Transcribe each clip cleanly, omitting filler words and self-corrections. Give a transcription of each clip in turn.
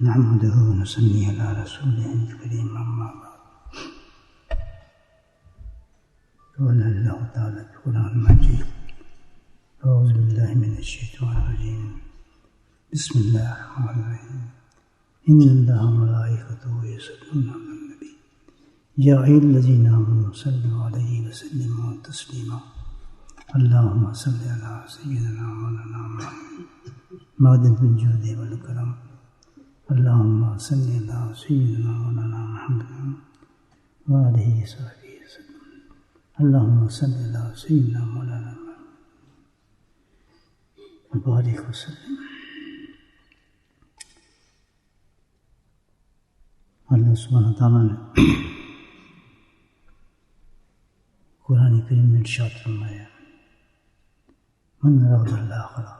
نحمده ونصلي على رسوله الكريم أما بعد. قال الله تعالى في القرآن المجيد: أعوذ بالله من الشيطان الرجيم. بسم الله الرحمن الرحيم. إن الله وملائكته يصلون على النبي يا أيها الذين آمنوا صلوا عليه وسلموا تسليما. اللهم صل على سيدنا مولانا محمد بالجود والكرم. اللهم صل على سيدنا مولانا محمد وآله وصحبه وسلم. اللهم صل على سيدنا مولانا محمد وبارك وسلم. اللہ سبحانہ تعالیٰ نے قرآن کریم میں ارشاد فرمایا: من اراد الآخرة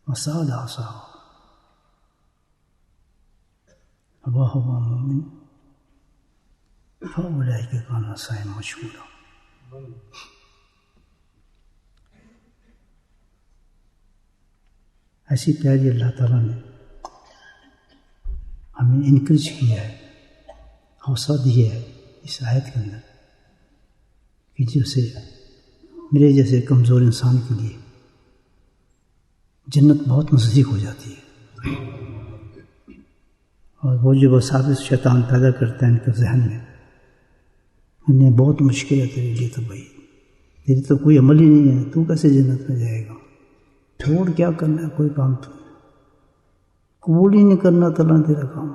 وسعى لها سعيه وهو مؤمن فأولئك كان سعيهم مشكورا. ایسی پیاری اللہ تعالیٰ نے ہمیں انکریج کیا ہے، حوصلہ دیا ہے اس آیت کے اندر کہ جیسے میرے جیسے کمزور انسان کے لیے جنت بہت نزدیک ہو جاتی ہے، اور وہ جو وساوس شیطان پیدا کرتا ہے ان کے ذہن میں، انہیں بہت مشکل ہے تیرے لیے، تو بھائی تیری تو کوئی عمل ہی نہیں ہے، تو کیسے جنت میں جائے گا؟ چھوڑ کیا کرنا ہے، کوئی کام تو قبول ہی نہیں کرنا تعالیٰ نے تیرا کام،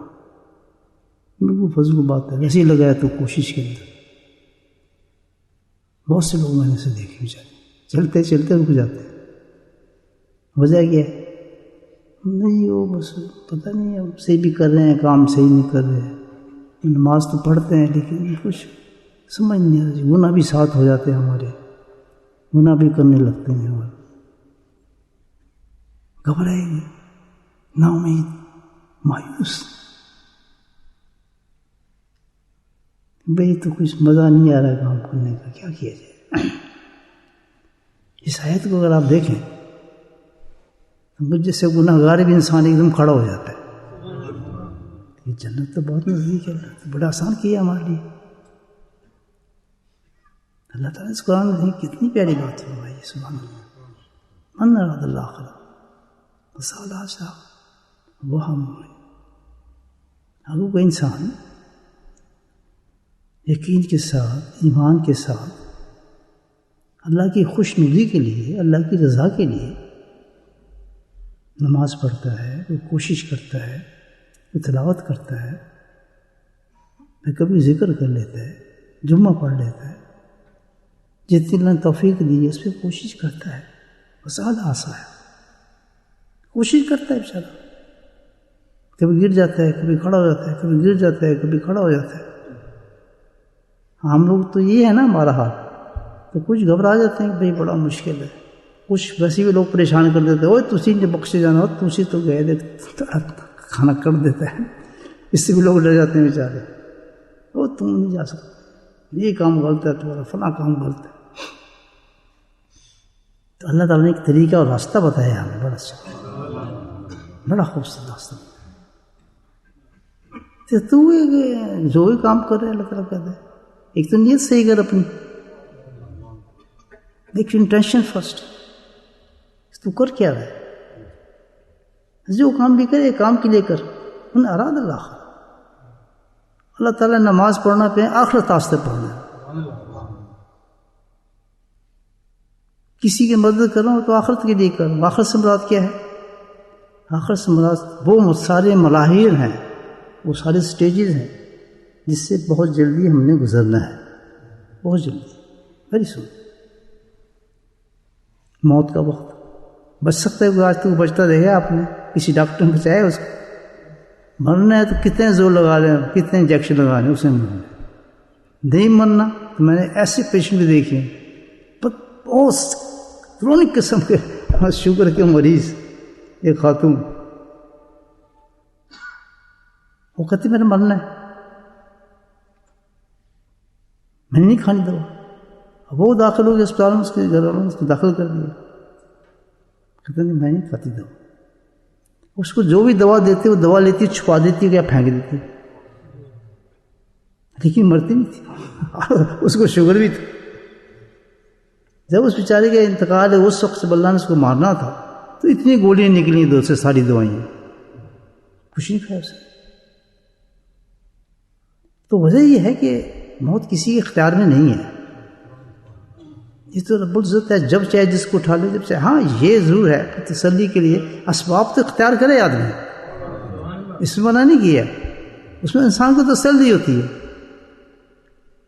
بالکل فضول بات ہے، ویسے ہی لگایا تو کوشش کے اندر. بہت سے لوگ میں نے سے دیکھے بیچارے چلتے چلتے رک جاتے ہیں. وجہ کیا ہے؟ نہیں وہ بس پتہ نہیں ہے، صحیح بھی کر رہے ہیں کام، صحیح نہیں کر رہے ہیں، نماز تو پڑھتے ہیں لیکن کچھ سمجھ نہیں آتی، گناہ بھی ساتھ ہو جاتے ہیں، ہمارے گناہ بھی کرنے لگتے ہیں، اور گھبرائے گی، نا امید، مایوس، بھئی تو کچھ مزہ نہیں آ رہا کام کرنے کا، کیا کیا جائے؟ اس آیت کو اگر آپ دیکھیں تو مجھ جیسے گناہ گار بھی انسان ایک دم کھڑا ہو جاتا ہے، یہ جنت تو بہت نزدیک ہے، اللہ تو بڑا آسان کیا ہمارے لیے. اللہ تعالیٰ اس قرآن میں کتنی پیاری بات فرمائی ہے، سبحان اللہ. من اراد الآخرة وسعى لها سعيه وهو مؤمن. اگر کوئی انسان یقین کے ساتھ، ایمان کے ساتھ، اللہ کی خوش ندی کے لیے، اللہ کی رضا کے لیے نماز پڑھتا ہے، کوئی کوشش کرتا ہے، کوئی تلاوت کرتا ہے، پھر کبھی ذکر کر لیتا ہے، جمعہ پڑھ لیتا ہے، جتنی اللہ نے توفیق دی ہے اس پہ کوشش کرتا ہے، وسعی آسا ہے، کوشش کرتا ہے بیچارہ، کبھی گر جاتا ہے، کبھی کھڑا ہو جاتا ہے، کبھی گر جاتا ہے، کبھی کھڑا ہو جاتا ہے. ہم لوگ تو یہ ہے نا ہمارا حال، تو کچھ گھبرا جاتے ہیں کہ بھئی بڑا مشکل ہے. کچھ ویسے بھی لوگ پریشان کر دیتے ہیں، اوہ تسی نے بخشے جانا ہو، تسی تو گئے دے کھانا کر دیتا ہے، اس سے بھی لوگ ڈر جاتے ہیں بیچارے، وہ تم نہیں جا سکتے، یہ کام غلط ہے تمہارا، فلاں کام غلط ہے. تو اللہ تعالیٰ نے ایک طریقہ اور راستہ بتایا ہمیں، بڑا اچھا، بڑا خوبصورت راستہ. تو جو بھی کام کر رہے ہیں اللہ تعالیٰ کہتے ہیں ایک تو نیت صحیح کر اپنی، دیکھ انٹینشن فرسٹ، تو کر کیا رہا ہے، جو کام بھی کرے کام کے لیے کر. من اراد الآخرة، اللہ تعالیٰ نماز پڑھنا پہ آخرت واسطے پڑھنا ہے. کسی کی مدد کر رہا ہوں تو آخرت کے لیے کر. آخرت سے مراد کیا ہے؟ آخرت سے مراد وہ سارے مراحل ہیں، وہ سارے سٹیجز ہیں جس سے بہت جلدی ہم نے گزرنا ہے، بہت جلدی، ویری سون. موت کا وقت بچ سکتا ہے کوئی؟ آج تک بچتا دیکھا آپ نے؟ کسی ڈاکٹر نے بچایا اس کو؟ مرنا ہے تو کتنے زور لگا لیں، کتنے انجیکشن لگا لیں، اسے مرنا ہے. نہیں مرنا تو میں نے ایسے پیشنٹ بھی دیکھے بہت کرونک قسم کے شوگر کے مریض، ایک خاتون، وہ کہتی میں نے مرنا ہے، میں نے نہیں کھانی دوا. وہ داخل ہو گیا اسپتال میں، اس کے گھر والوں نے اس کو داخل کر دیا، کہتے نہیں میں نہیں کھاتی دوا. اس کو جو بھی دوا دیتے وہ دوا لیتی چھپا دیتی یا پھینک دیتی، لیکن مرتی نہیں تھی اس کو شوگر بھی تھا. جب اس بیچارے کا انتقال ہے اس وقت جب اللہ نے اس کو مارنا تھا تو اتنی گولیاں نکلی دو سے ساری دوائیں، کچھ نہیں کھایا اسے. تو وجہ یہ ہے کہ موت کسی کے اختیار میں نہیں ہے، یہ تو رب العزت ہے، جب چاہے جس کو اٹھا لے، جب چاہے. ہاں یہ ضرور ہے تسلی کے لیے اسباب تو اختیار کرے آدمی، اس میں منع نہیں کیا، اس میں انسان کو تسلی ہوتی ہے،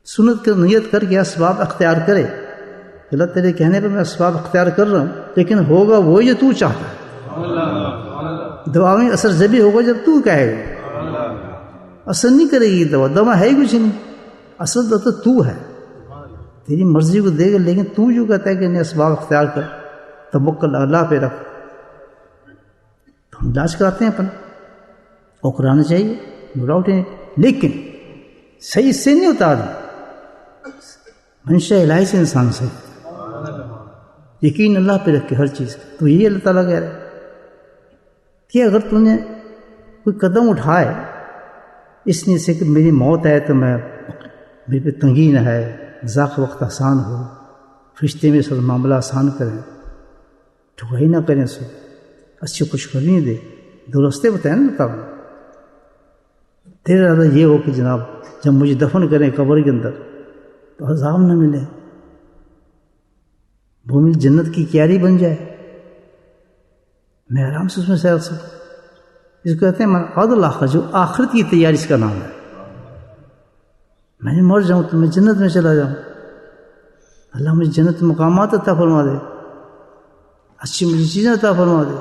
سنت کی نیت کر کے اسباب اختیار کرے. اللہ تیرے کہنے پہ میں اسباب اختیار کر رہا ہوں، لیکن ہوگا وہ جو تو چاہتا ہے. دعا میں اثر جبھی ہوگا جب تو کہے گا، اثر نہیں کرے گی دوا ہے ہی کچھ نہیں، اصل تو ہے، تیری مرضی کو دے گا، لیکن تو جو کہتا ہے کہ انہیں اسباب اختیار کر، توکل اللہ پہ رکھ. تو ہم علاج کراتے ہیں اپنا، اور کرانا چاہیے نو ڈاؤٹ ہے، لیکن صحیح سے نہیں ہوتا آدمی، منشا الہی سے انسان صحیح، یقین اللہ پہ رکھ کے ہر چیز کا. تو یہ اللہ تعالیٰ کہہ رہا ہے کہ اگر تو نے کوئی قدم اٹھائے اس لیے سے کہ میری موت ہے تو میں میرے پہ تنگی نہ ہے، ذاق وقت آسان ہو، فرشتے میں سب معاملہ آسان کریں، ٹھکائی نہ کریں، سب اچھی خوشخبری دے، دو راستے بتائیں نا بتا. تیرا ارادہ یہ ہو کہ جناب جب مجھے دفن کریں قبر کے اندر تو عذاب نہ ملے، بھومی جنت کی کیاری بن جائے، میں آرام سے اس میں سیر سکوں. اس کو کہتے ہیں منعد الآخر، جو آخرت کی تیاری اس کا نام ہے. میں نے مر جاؤں تو میں جنت میں چلا جاؤں، اللہ مجھے جنت مقامات عطا فرما دے، اچھی مجھے چیزیں عطا فرما دے،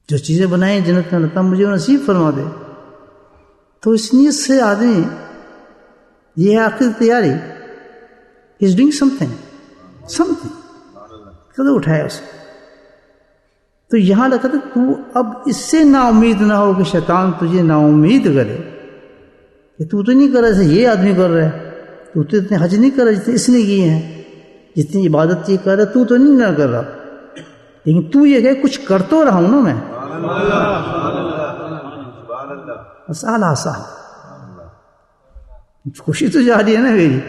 جو چیزیں بنائیں جنت میں اللہ مجھے نصیب فرما دے. تو اس نیت سے آدمی، یہ ہے آخر تیاری، ہی از ڈوئنگ سمتھنگ قدم اٹھایا اسے. تو یہاں لگا تھا تو اب اس سے نا امید نہ ہو کہ شیطان تجھے نا امید کرے کہ تو نہیں کر رہا، یہ آدمی کر رہا ہے، تو اتنے حج نہیں کر رہا جتنے اس نے کیے ہیں، جتنی عبادت یہ کر رہا تو نہیں نہ کر رہا، لیکن تو یہ کہ کچھ کر تو رہا ہوں نا میں، سال خوشی تو جا رہی ہے نا میری.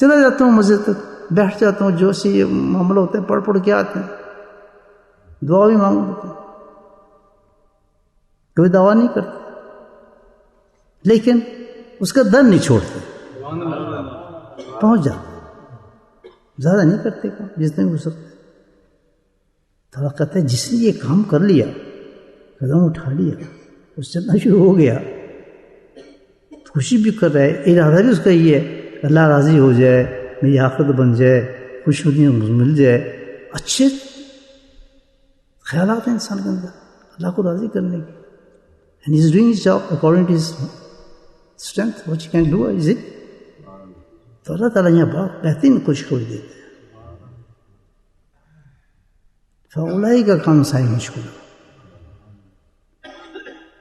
چلا جاتا ہوں مسجد تک، بیٹھ جاتا ہوں، جو سی معاملہ ہوتے ہیں پڑھ کے آتے ہیں، دعا بھی مانگ لیتے ہیں، کوئی دعا نہیں کرتے، لیکن اس کا در نہیں چھوڑتے، پہنچ جاتے، زیادہ نہیں کرتے کام جتنے ہو سکتے. تھوڑا کہتے ہیں جس نے یہ کام کر لیا، قدم اٹھا لیا، اس چلنا شروع ہو گیا، خوشی بھی کر رہا ہے، ارادہ بھی اس کا یہ ہے اللہ راضی ہو جائے، میری آخرت بن جائے، خوشی مل جائے، اچھے خیالات ہیں انسان کے اندر اللہ کو راضی کرنے کی. and he is doing his job according to his strength, what he can do, is it. تو اللہ تعالیٰ یہاں بہت بہترین خوشخبری دیتے ہیں. فولائی کا کام سائے مشکل،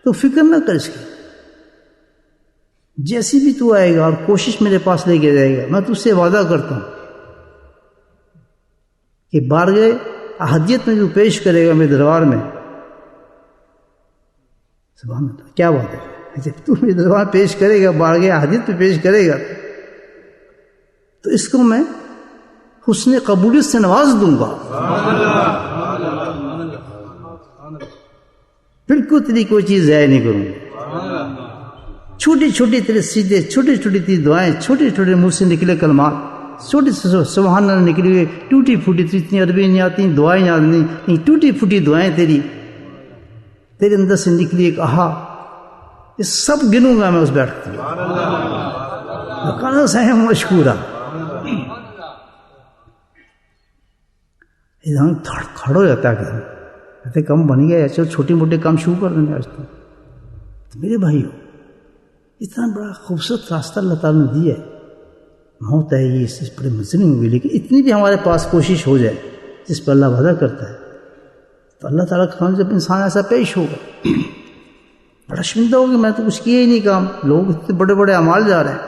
تو فکر نہ کر اس کی، جیسی بھی تو آئے گا اور کوشش میرے پاس لے کے جائے گا، میں تجھ سے وعدہ کرتا ہوں کہ بارگاہ احدیت میں جو پیش کرے گا میرے دربار میں، سبحان اللہ کیا بات ہے، جب تو میرے دربار پیش کرے گا، بارگاہ احدیت میں پیش کرے گا، تو اس کو میں حسن قبولیت سے نواز دوں گا، بالکل تیری کوئی چیز ضائع نہیں کروں گا. چھوٹی چھوٹی تیرے سیدھے، چھوٹی چھوٹی تیری دعائیں، چھوٹے چھوٹے منہ سے نکلے کلمات، چھوٹی سبحان اللہ نکلی ہوئی ٹوٹی پھوٹی، اتنی عربی نہیں آتی، دعائیں یاد نہیں، ٹوٹی پھوٹی دعائیں تیرے اندر سے نکلی ایک آہا، یہ سب گنوں گا میں اس بیٹھتی ہوں. کہاں سے مشکورہ ادھر کھڑ ہو جاتا ہے، کہتے کم بن گیا، چلو چھوٹی موٹے کام شروع کر دیں گے آج تو میرے بھائیو اتنا بڑا خوبصورت راستہ اللہ تعالیٰ نے دیا ہے. موت ہے یہ اس بڑے مزے میں ہوئی، لیکن اتنی بھی ہمارے پاس کوشش ہو جائے جس پر اللہ وعدہ کرتا ہے، تو اللہ تعالیٰ کا کام جب انسان ایسا پیش ہوگا بڑا شرمندہ ہوگا، میں تو کچھ کیا ہی نہیں کام، لوگ اتنے بڑے بڑے اعمال جا رہے ہیں،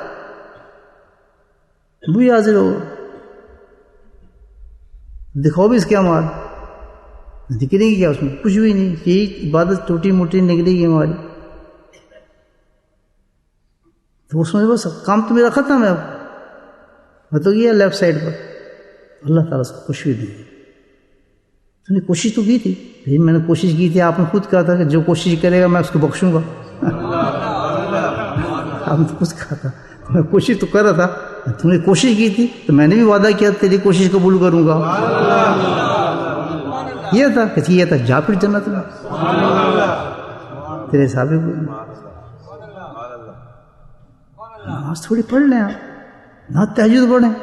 وہی حاضر ہوگا. دکھاؤ بھی اس کے اعمال نکلیں گی کیا اس میں؟ کچھ بھی نہیں. یہی عبادت ٹوٹی موٹی نکلے گی ہماری. تو اس میں بس کام تو میرا ختم ہے. اب میں تو گیا لیفٹ سائڈ پر, اللہ تعالیٰ سے کچھ بھی نہیں. تو نے کوشش تو کی تھی. پھر میں نے کوشش کی تھی, آپ نے خود کہا تھا کہ جو کوشش کرے گا میں اس کو بخشوں گا. آپ نے تو خود کہا تھا, میں کوشش تو کر رہا تھا. تم نے کوشش کی تھی تو میں نے بھی وعدہ کیا تیری کوشش قبول کروں گا. یہ تھا کہ یہ تھا جا پھر جنت میں تیرے حساب. نماز تھوڑی پڑھ لیں آپ, نہ تہجد پڑھیں,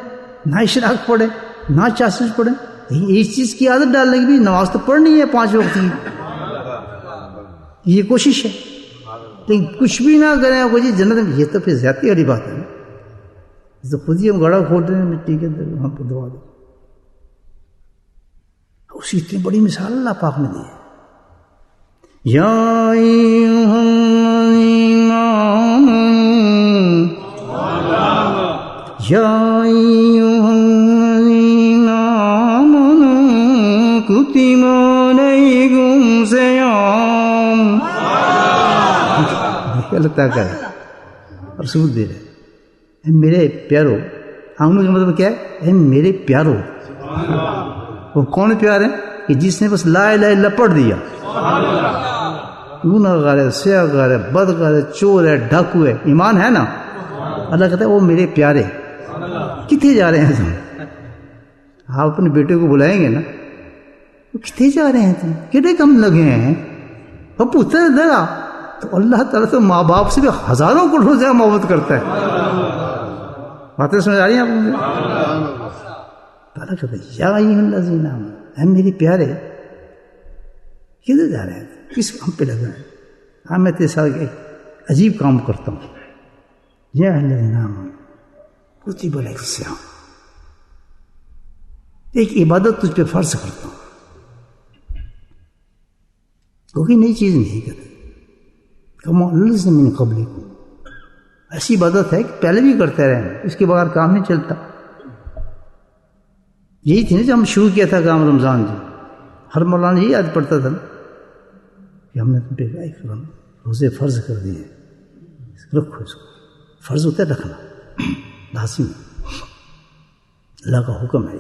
نہ اشراق پڑھیں, نہ چاشش پڑھیں. اس چیز کی عادت ڈالنے کی بھی نماز تو پڑھنی ہے 5 وقت کی, یہ کوشش ہے. لیکن کچھ بھی نہ کریں آپ کو جی جنت میں, یہ تو پھر زیادتی والی بات ہے. تو خود ہی ہم گڑھا کھول رہے ہیں مٹی کے اندر, ہم کو دعا دیں. اس کی اتنی بڑی مثال اللہ پاک نے دی ہے. یا ایھا الذین آمنوا, یا ایھا الذین آمنوا کتب علیکم الصیام. اللہ تعالیٰ کا رسول دے رہے اے میرے پیارو. آمنو کا مطلب کیا ہے؟ اے میرے پیارو. وہ کون پیار ہے؟ کہ جس نے بس لا الہ الا پڑھ دیا. گناہ گار ہے, سیاہ گار ہے, بدکار ہے, چور ہے, ڈاکو ہے, ایمان ہے نا. اللہ کہتا ہے وہ میرے پیارے. کتنے جا رہے ہیں تم؟ آپ اپنے بیٹے کو بلائیں گے نا, وہ کتنے جا رہے ہیں تم, کتنے کم لگے ہیں, وہ پوچھتا ہے ذرا. تو اللہ تعالیٰ تو ماں باپ سے بھی ہزاروں کروڑ زیادہ محبت کرتا ہے. باتیں سمجھ آ رہی ہیں آپ کو؟ تعالیٰ کہتا ہے یا ایھا الذین آمنوا, اے میرے پیارے. کدھر جا رہے ہیں, کس کام پہ لگا ہے؟ ہاں میں تیرے ساتھ ایک عجیب کام کرتا ہوں. یا ایھا الذین آمنوا کتب علیکم الصیام, ایک عبادت تجھ پہ فرض کرتا ہوں. کوئی نئی چیز نہیں کرتے. کما الذین من قبلکم, ایسی عبادت ہے کہ پہلے بھی کرتے رہے ہیں, اس کے بغیر کام نہیں چلتا. یہی تھی نا جب ہم شروع کیا تھا کام رمضان جی, ہر مولانا یہی یاد پڑتا تھا کہ ہم نے تم پہ روزے فرض کر دیے, رکھو اس کو. فرض ہوتا ہے رکھنا, لازم, اللہ کا حکم ہے.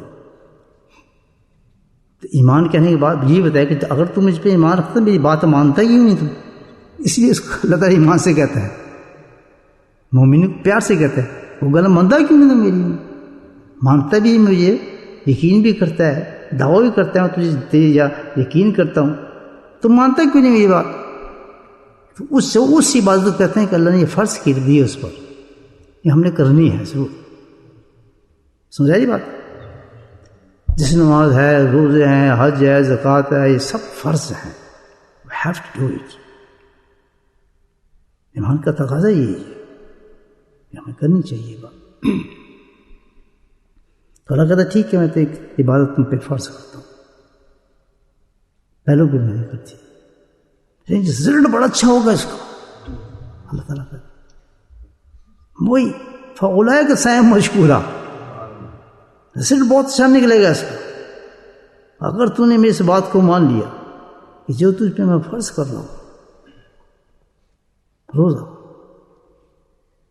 تو ایمان کہنے کے بعد یہ بتایا کہ اگر تم مجھ پہ ایمان رکھتا میری بات مانتا ہی کیوں نہیں تم؟ اس لیے اس کو اللہ تعالیٰ ایمان سے کہتا ہے, مومن کو پیار سے کہتا ہے. وہ گلا مانتا کیوں نہیں تھا میری؟ مانتا بھی مجھے, یقین بھی کرتا ہے, دعویٰ بھی کرتا ہے تجھے تیری یا یقین کرتا ہوں, تو مانتا کیوں نہیں میری بات؟ تو اس سے اس عبادت کہتے ہیں کہ اللہ نے یہ فرض کر دی ہے اس پر, یہ ہم نے کرنی ہے ضرور. سمجھا جی بات؟ جیسے نماز ہے, روزے ہیں, حج ہے, زکوٰۃ ہے, یہ سب فرض ہیں. we have to do it. ایمان کا تقاضا یہی ہے کہ ہمیں کرنی چاہیے بات. تو اللہ کہتا ہے ٹھیک ہے میں تو ایک عبادت تم پہ فرض کرتا ہوں, پہلوں پہ میں نہیں کرتی, لیکن رزلٹ بڑا اچھا ہوگا اس کا. اللہ تعالیٰ کا وہی فَأُولَٰئِکَ سَعْیُهُمْ مَشْکُورًا, رزلٹ بہت اچھا نکلے گا اس کا. اگر تو نے میری اس بات کو مان لیا کہ جو تجھ پہ میں فرض کر رہا ہوں روزہ,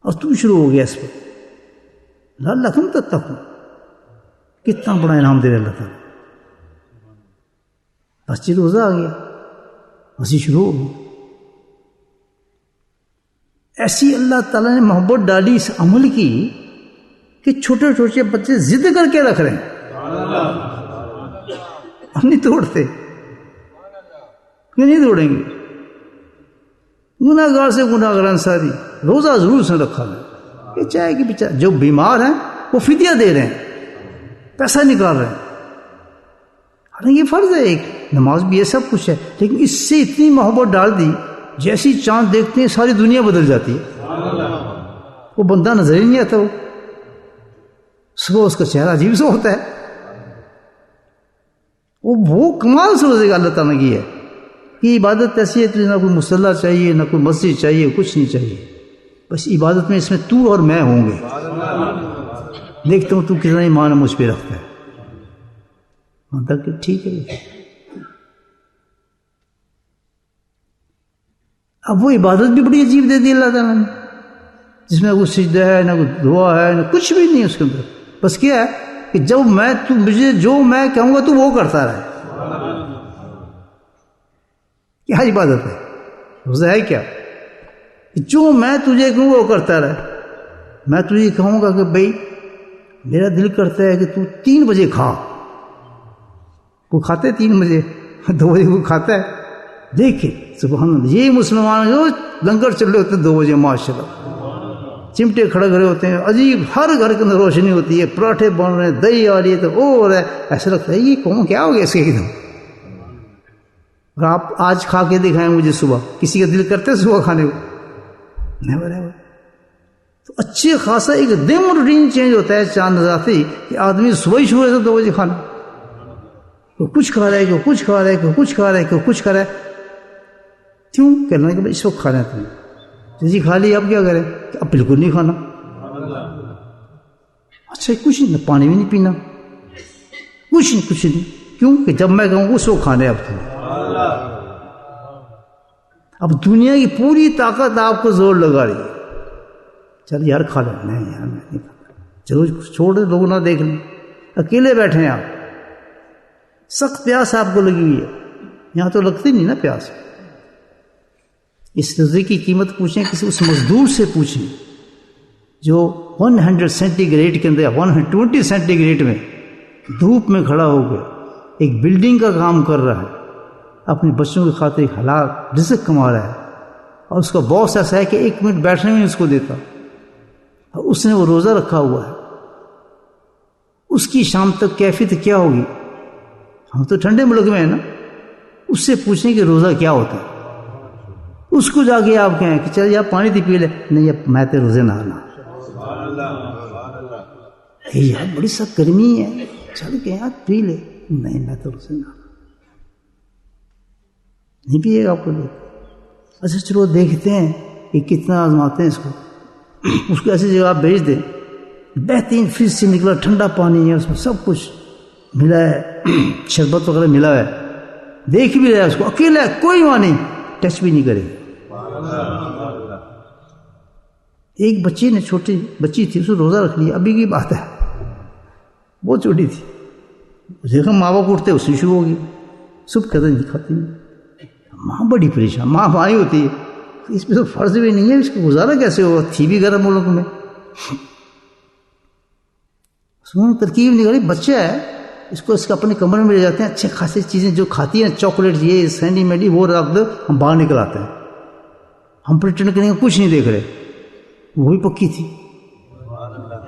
اور تو شروع ہو گیا اس پہ, لعلکم تتقون, کتنا بڑا انعام دے رہا اللہ تعالیٰ. بس جی روزہ آ گیا, بس یہ شروع ہو گئی. ایسی اللہ تعالیٰ نے محبت ڈالی اس عمل کی کہ چھوٹے چھوٹے بچے ضد کر کے رکھ رہے ہیں, ہم نہیں توڑتے. کیوں نہیں توڑیں گے؟ گناہ گار سے گناہ گار انصاری روزہ ضرور سے رکھا ہے. یہ چاہے کہ بچہ جو بیمار ہیں وہ فدیہ دے رہے ہیں, پیسہ نکال رہے ہیں. حالانکہ یہ فرض ہے ایک, نماز بھی یہ سب کچھ ہے, لیکن اس سے اتنی محبت ڈال دی جیسی چاند دیکھتے ہیں ساری دنیا بدل جاتی ہے. وہ بندہ نظر ہی نہیں آتا, وہ صبح اس کا چہرہ عجیب سا ہوتا ہے. وہ کمال سے روزے گا اللہ تعالیٰ کی ہے کہ عبادت ایسی ہے تجھے نہ کوئی مصلی چاہیے, نہ کوئی مسجد چاہیے, کچھ نہیں چاہیے. بس عبادت میں اس میں تو اور میں ہوں گے. دیکھتا ہوں تو کتنا ایمان مجھ پہ رکھتا ہے. مطلب کہ ٹھیک ہے. اب وہ عبادت بھی بڑی عجیب دے دی اللہ تعالیٰ نے، جس میں کوئی سجدہ ہے، نہ کوئی دعا ہے، نہ کچھ بھی نہیں اس کے اندر. بس کیا ہے کہ جب مجھے جو میں کہوں گا تو وہ کرتا رہے. کیا عبادت ہے؟ روزہ ہے کیا؟ جو میں تجھے کہوں وہ کرتا رہے. میں تجھے کہوں گا کہ بھائی میرا دل کرتا ہے کہ تو 3 بجے کھا. وہ کھاتے 3 بجے، 2 بجے وہ کھاتا ہے. دیکھیں سبحان اللہ، یہ مسلمان جو لنگر چل رہے ہوتے ہیں 2 بجے، ماشاء اللہ چمٹے کھڑے کھڑے ہوتے ہیں، عجیب ہر گھر کے اندر روشنی ہوتی ہے، پراٹھے بن رہے ہیں، دہی آ رہی ہے، تو وہ ہو رہا ہے. ایسا لگتا ہے یہ کون کیا ہو گیا اس کے ایک دم. آپ آج کھا کے دکھائیں مجھے صبح، کسی کا دل کرتا ہے صبح کھانے کو؟ Never ever. تو اچھے خاصا ایک دم روٹین چینج ہوتا ہے چاند نظر ہی کہ آدمی صبح ہی شروع سے 2 بجے کھانا، کوئی کچھ کھا رہا ہے، کوئی کچھ کھا رہا ہے، کوئی کچھ کھا رہا ہے، کوئی کچھ کھا رہا ہے. کیوں کہنا ہے کہ اس وقت کھانا ہے تم جی کھا لی، اب کیا کریں؟ اب بالکل نہیں کھانا. اچھا کچھ نہیں، پانی بھی نہیں پینا، کچھ نہیں. کیوں کہ جب میں کہوں اس وقت کھانا ہے. اب تم اب دنیا کی پوری طاقت آپ کو زور لگا رہی ہے، چل یار کھا لیں. نہیں یار میں نہیں کھاتا، چلو چھوڑ دے، لوگ نہ دیکھ لیں. اکیلے بیٹھے ہیں آپ، سخت پیاس آپ کو لگی ہوئی ہے. یہاں تو لگتی نہیں نا پیاس. اس روزے کی قیمت پوچھیں کسی اس مزدور سے پوچھیں جو 100 سینٹی گریڈ کے اندر 120 سینٹی گریڈ میں دھوپ میں کھڑا ہو کے ایک بلڈنگ کا کام کر رہا ہے، اپنے بچوں کی خاطر ایک حلال رزق کما رہا ہے، اور اس کا باس ایسا ہے کہ 1 منٹ بیٹھنے میں اس کو دیتا، اور اس نے وہ روزہ رکھا ہوا ہے. اس کی شام تک کیفیت کیا ہوگی؟ ہم تو ٹھنڈے ملک میں ہیں نا. اس سے پوچھیں کہ روزہ کیا ہوتا ہے. اس کو جا کے آپ کہیں کہ چل یار پانی پی لے. نہیں اب میں تو روزے نہ آنا. یار بڑی سخت گرمی ہے، چل کے یار پی لے. نہیں میں تو روزے نہ آنا. نہیں پیے گا آپ کو لے. اچھا چلو دیکھتے ہیں کہ کتنا آزماتے ہیں اس کو. اس کو ایسی جگہ آپ بھیج دیں، بہترین فریج سے نکلا ٹھنڈا پانی ہے، اس میں سب کچھ ملا ہے، شربت وغیرہ ملا ہے، دیکھ بھی رہا ہے اس کو، اکیلا ہے، کوئی وہاں نہیں، ٹچ بھی نہیں کرے. ایک بچی نے، چھوٹی بچی تھی، اس کو روزہ رکھ لیا، ابھی کی بات ہے، بہت چھوٹی تھی. دیکھا ماں باپ اٹھتے اس سے شروع ہوگی، صبح کہتے نہیں کھاتی. ماں بڑی پریشان، ماں بھائی ہوتی ہے، اس پہ تو فرض بھی نہیں ہے، اس کو گزارا کیسے ہوگا؟ تھی بھی گرم ملک میں. سنو ترکیب نکالی، بچہ ہے، اس کو اس کے اپنے کمرے میں لے جاتے ہیں، اچھے خاصی چیزیں جو کھاتی ہیں، چاکلیٹ یہ سینڈی مینڈی وہ رکھ دو، ہم باہر نکل آتے ہیں. ہم پریٹنڈ کریں گے کچھ نہیں دیکھ رہے، وہی پکی تھی.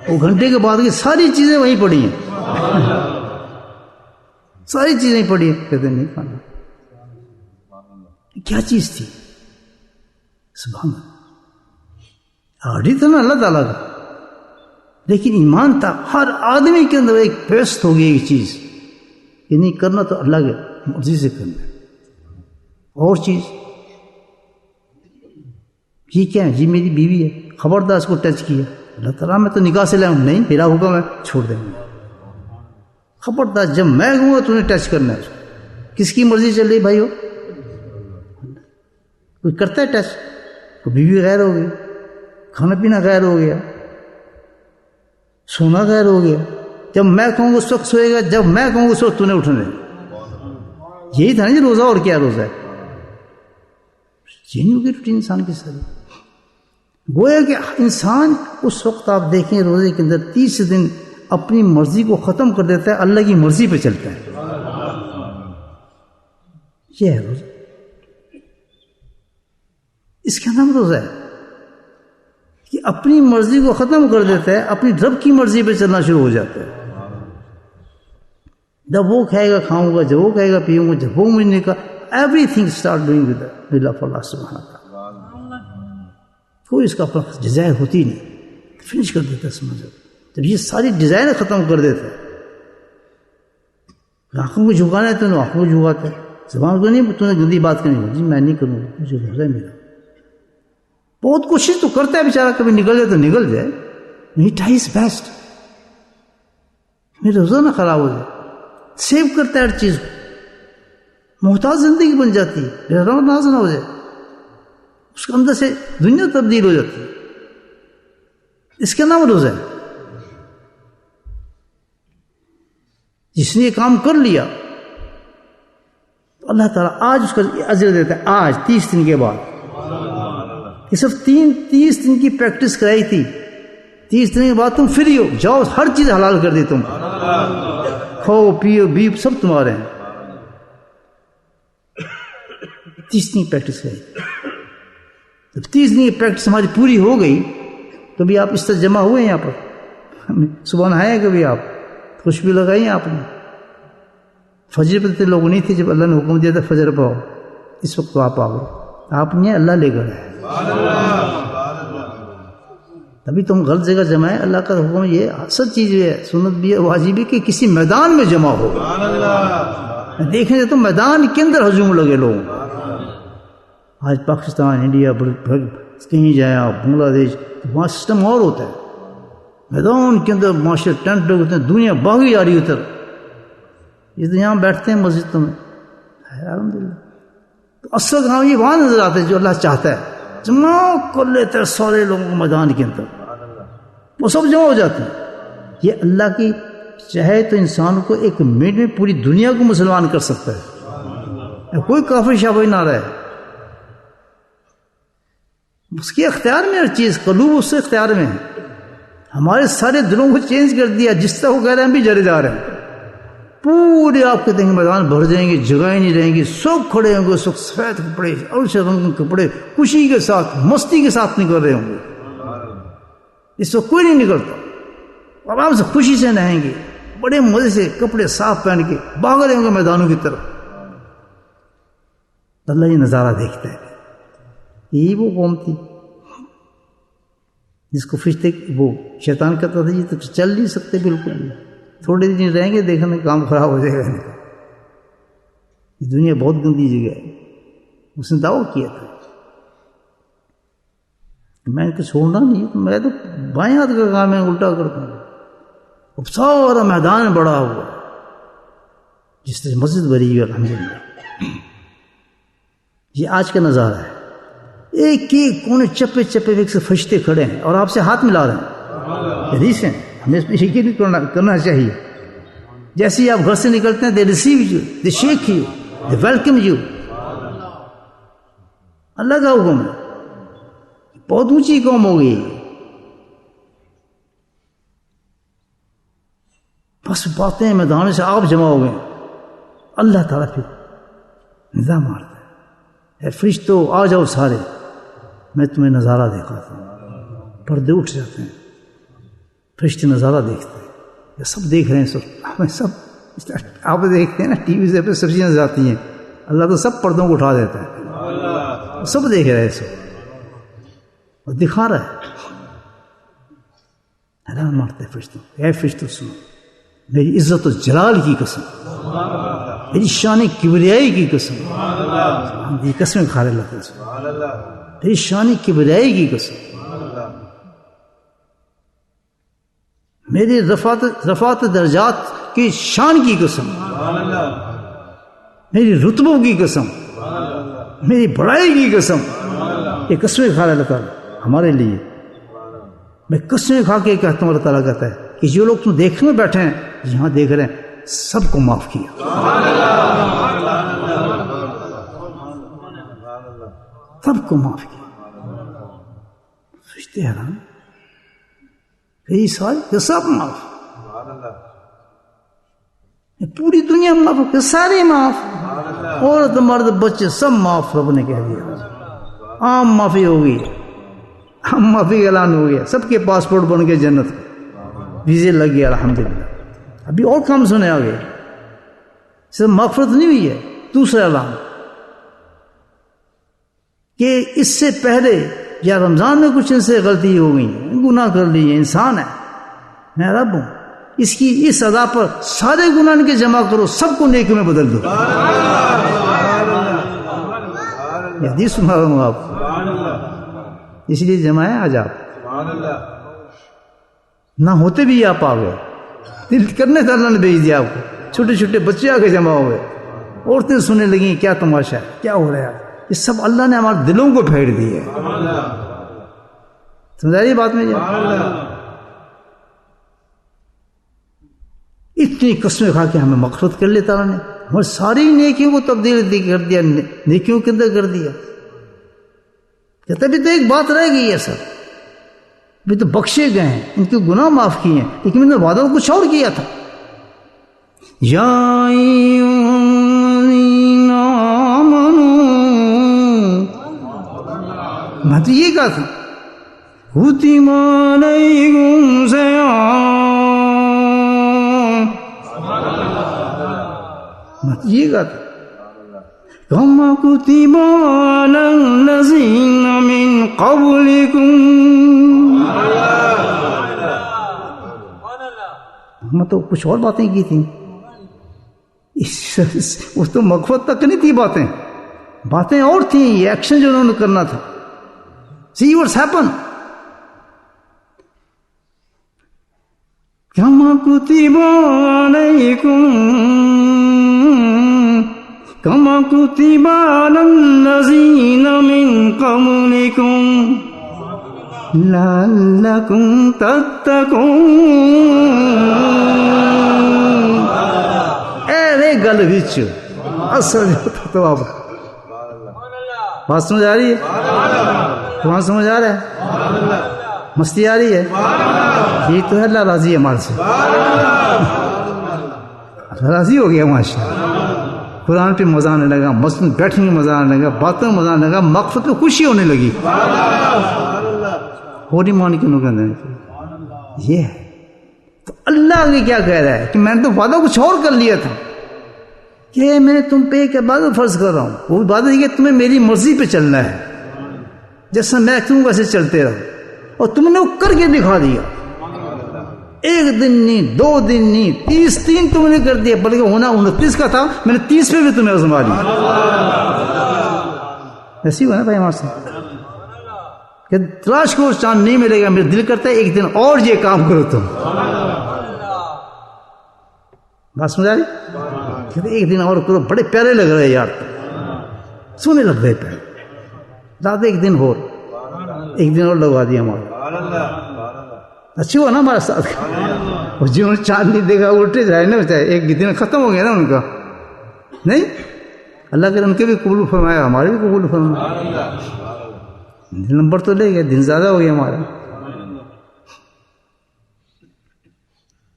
وہ گھنٹے کے بعد کی ساری چیزیں وہیں پڑی ہیں، ساری چیزیں پڑی ہیں. کہتے نہیں کھانا. کیا چیز تھی؟ سبحان اللہ. آڈی تھا نا اللہ تعالیٰ کا، لیکن ایمان تھا. ہر آدمی کے اندر ایک پیست ہوگی ایک چیز کہ نہیں کرنا تو اللہ کے مرضی سے کرنا ہے. اور چیز یہ کیا ہے؟ جی میری بیوی ہے، خبردار اس کو ٹچ کیا، اللہ تعالیٰ میں تو نکاح سے لاؤں، نہیں میرا حکم ہے چھوڑ دیں گے. خبردار جب میں کہوں گا تو نے ٹچ کرنا ہے. کس کی مرضی چل رہی بھائی؟ ہو کوئی کرتا ہے ٹچ؟ کوئی بیوی غیر ہو گئی، کھانا پینا غیر ہو گیا، سونا غیر ہو گیا. جب میں کہوں گا اس وقت سوئے گا، جب میں کہوں گا اس وقت تو نے اٹھنا ہے. یہی تھا نا جی روزہ. اور کیا روزہ ہے؟ یہ نہیں ہوگی روٹین انسان کی ساری. گویا کہ انسان اس وقت آپ دیکھیں روزے کے اندر 30 دن اپنی مرضی کو ختم کر دیتا ہے، اللہ کی مرضی پہ چلتا ہے. یہ ہے روزہ، اس کا نام روزہ ہے کہ اپنی مرضی کو ختم کر دیتا ہے، اپنی رب کی مرضی پہ چلنا شروع ہو جاتا ہے. جب وہ کھائے گا کھاؤں گا، جب وہ کہے گا پیوں گا، جب وہ مجھے کہا، every thing start doing with the will of Allah سبحانہ تعالیٰ. کوئی اس کا اپنا ڈیزائر ہوتی نہیں، فنش کر دیتا ہے. سمجھ جب یہ ساری ڈیزائر ختم کر دیتا ہے. آنکھوں کو جھکانا ہے تو انہوں آنکھوں کو جھکاتا ہے، زبان کو نہیں. تو نے گندی بات کرنی ہے، جی میں نہیں کروں گا، مجھے روزہ ہے میرا. بہت کوشش تو کرتا ہے بیچارہ، کبھی نکل جائے تو نکل جائے. نہیں ٹرائی از بیسٹ، میرا روزہ نہ خراب ہو جائے. سیو کرتا ہے ہر چیز کو، محتاج زندگی بن جاتی ہے، بے ناز نہ ہو جائے، اس کے اندر سے دنیا تبدیل ہو جاتی ہے. اس کا نام روزہ ہے. جس نے یہ کام کر لیا تو اللہ تعالیٰ آج اس کا اجر دیتا ہے. آج 30 دن کے بعد، یہ صرف 30 دن کی پریکٹس کرائی تھی. 30 دن کے بعد تم فری ہو، جاؤ ہر چیز حلال کر دی، تم کھاؤ پیو بیو سب تمہارے ہیں. 30 دن کی پریکٹس کرائی. جب 30 دن کی پریکٹس ہماری پوری ہو گئی تو بھی آپ اس طرح جمع ہوئے ہیں یہاں پر. صبح نہائے کبھی آپ، خوشبو لگائی آپ نے. فجر پہ لوگ نہیں تھے جب اللہ نے حکم دیا تھا فجر پہ آؤ، اس وقت تو آپ آ گئے. آپ نے اللہ لے کر آئے، تبھی تم غلط جگہ جمع ہے. اللہ کا حکم یہ اصل چیز ہے، سنت بھی ہے واجب ہے کہ کسی میدان میں جمع ہو. دیکھیں تو میدان کے اندر ہجوم لگے لوگ. آج پاکستان، انڈیا، کہیں جائیں آپ، بنگلہ دیش، وہاں سسٹم اور ہوتا ہے. میدان کے اندر معاشرے ٹینٹ لگے ہوتے ہیں، دنیا باغی آ رہی ادھر. یہ تو یہاں بیٹھتے ہیں مسجدوں میں، الحمدللہ. تو اصل کام یہ وہاں نظر آتا ہے جو اللہ چاہتا ہے. جمع کر لیتے ہیں سارے لوگوں کو میدان کے اندر، وہ سب جمع ہو جاتے ہیں. یہ اللہ کی چاہے تو انسان کو ایک منٹ میں پوری دنیا کو مسلمان کر سکتا ہے. کوئی کافر شافر نہ رہے، اس کے اختیار میں ہر چیز. قلوب اس کے اختیار میں ہے. ہمارے سارے دلوں کو چینج کر دیا، جس طرح وہ کہہ رہے ہیں ہم بھی جرے دار ہیں. پورے آپ کے دیں گے میدان بھر جائیں گے، جگہیں نہیں رہیں گی، سب کھڑے ہوں گے، سب سفید کپڑے اور سے رنگ کپڑے، خوشی کے ساتھ مستی کے ساتھ نکل رہے ہوں گے. اس وقت کوئی نہیں نکلتا، آرام سے خوشی سے نہائیں گے، بڑے مزے سے کپڑے صاف پہن کے بھاگ رہے ہوں گے میدانوں کی طرف. اللہ یہ نظارہ دیکھتا ہے. یہی وہ قوم تھی جس کو فرشتے وہ شیطان کہتا تھا یہ تو چل نہیں سکتے بالکل بھی، تھوڑے دن رہیں گے دیکھنے کام خراب ہو جائے گا. یہ دنیا بہت گندی جگہ ہے. اس نے دعویٰ کیا تھا میں ان کو چھوڑنا نہیں، میں تو بائیں ہاتھ کا کام ہے الٹا کرتا ہوں. اب سارا میدان بڑا ہوا جس طرح مسجد بھری ہوئی الحمدللہ. یہ آج کا نظارہ ہے. ایک ایک کونے چپے چپے ایک سے فرشتے کھڑے ہیں اور آپ سے ہاتھ ملا رہے ہیں. حدیث ہے، ہمیں اس پہ یقین کرنا چاہیے. جیسے ہی آپ گھر سے نکلتے ہیں they receive you, they shake you, they welcome you. اللہ کا حکم ہے. بہت اونچی قوم ہو گئی. بس باتیں میدان سے آپ جمع ہو گئے. اللہ تعالیٰ پھر نظام مارتا ہے، اے فرشتوں آ جاؤ سارے، میں تمہیں نظارہ دکھاتا ہوں. پردے اٹھ جاتے ہیں، فرشتے نظارہ دیکھتے ہیں. یہ سب دیکھ رہے ہیں، سب ہمیں سب آپ دیکھتے ہیں نا ٹی وی سے پہ سب چیزیں جاتی ہیں. اللہ تو سب پردوں کو اٹھا دیتا ہے، سب دیکھ رہے ہیں سب اور دکھا رہا ہے. حیران مارتے ہیں فرشتوں. اے فرشتوں سنو، میری عزت و جلال کی قسم، میری شان کبریائی کی قسم، یہ قسمیں کھا رہے اللہ تعالیٰ، میری شان کبریائی کی قسم، میری رفعت درجات کی شان کی قسم، میری رتبوں کی قسم، میری بڑائی کی قسم. یہ قسمیں کھا رہے اللہ تعالیٰ ہمارے لیے. میں قسمیں کھا کے کہتا ہوں، اللہ تعالیٰ کہتا ہے کہ جو لوگ تم دیکھنے میں بیٹھے ہیں یہاں دیکھ رہے ہیں سب کو معاف کیا. سب کو معاف کیا. سوچتے حیران سارے سب معاف، پوری دنیا معاف، سارے معاف، عورت مرد بچے سب معاف. رب نے کہہ دیا عام معافی ہوگی، عام معافی کا اعلان ہو گیا. سب کے پاسپورٹ بن گئے جنت، ویزے لگ گیا الحمدللہ. ابھی اور کام سنے آگے، صرف مغفرت نہیں ہوئی ہے. دوسرا اعلان کہ اس سے پہلے یا رمضان میں کچھ ان سے غلطی ہو گئی، گناہ کر لیے، انسان ہے، میں رب ہوں، اس کی اس ادا پر سارے گناہ ان کے جمع کرو، سب کو نیکی میں بدل دو. یہ حدیث سنا رہا ہوں آپ، اس لیے جمع ہے آج. آپ نہ ہوتے بھی آپ آ گئے، دل کرنے سے اللہ نے بھیج دیا آپ کو. چھوٹے چھوٹے بچے آ کے جمع ہوئے, عورتیں سننے لگیں کیا تماشا ہے, کیا ہو رہا ہے. یہ سب اللہ نے ہمارے دلوں کو پھیر دی ہے. سمجھا رہی بات میں؟ اتنی قسمیں کھا کے ہمیں مغفرت کر لیتا اللہ نے, ہماری ساری نیکیوں کو تبدیل کر دیا, نیکیوں کے اندر کر دیا. کہتا بھی تو ایک بات رہ گئی ہے سر, بھی تو بخشے گئے ہیں, ان کے گناہ معاف کیے ہیں, لیکن میں نے وعدہ کچھ اور کیا تھا. یا میں تو یہ کہا تھا کتب علیکم صیام, میں تو یہ کہا تھا کما کتب علی الذین من قبلکم. میں تو کچھ اور باتیں کی تھیں, اس تو مغفرت تک نہیں تھی باتیں اور تھیں, یہ ایکشن جو انہوں نے کرنا تھا. See what's happened. کما کتب علیکم کما کتب علی الذین من قبلکم لعلکم تتقون. اے گل وچ اصل تو اب بات سمجھ آ رہی ہے؟ تمہیں سمجھ آ رہا ہے؟ مستی آ رہی ہے؟ یہ تو ہے اللہ راضی ہے ہمارے سے, راضی ہو گیا ماشاءاللہ. قرآن پہ مزہ آنے لگا, مسجد بیٹھنے میں مزہ آنے لگا, باتوں میں مزہ آنے لگا, مغفرت میں خوشی ہونے لگی. ہوری مان کیوں کہتے ہیں یہ ہے. تو اللہ آگے کیا کہہ رہا ہے کہ میں نے تو وعدہ کچھ اور کر لیا تھا کہ میں تم پہ ایک عبادت فرض کر رہا ہوں. وہ عبادت یہ کہ تمہیں میری مرضی پہ چلنا ہے, جیسا میں کہوں ویسے چلتے رہو. اور تم نے وہ کر کے دکھا دیا. ایک دن نہیں, 2 دن نہیں, 30 دن تم نے کر دیا, بلکہ ہونا 29 کا تھا, میں نے 30 پہ بھی تمہیں آزما لیا. ایسی ہوا نا بھائی ہمارے سے کہ تلاش کو چاند نہیں ملے گا, میرا دل کرتا ہے ایک دن اور یہ کام کرو تم. بات سمجھا رہی؟ کہتے ایک دن اور کرو, بڑے پیارے لگ رہے یار, سونے لگ رہے پیارے. دادا ایک دن اور لگوا دیا ہمارا. اچھی ہوا نا ہمارے ساتھ. جنہوں نے چاند نہیں دیکھا الٹے جائے نا بچائے, ایک دن ختم ہو گیا نا ان کا. نہیں, اللہ کے ان کے بھی قبول فرمایا, ہمارے بھی قبول فرمایا. نمبر تو لے گیا, دن زیادہ ہو گیا ہمارا.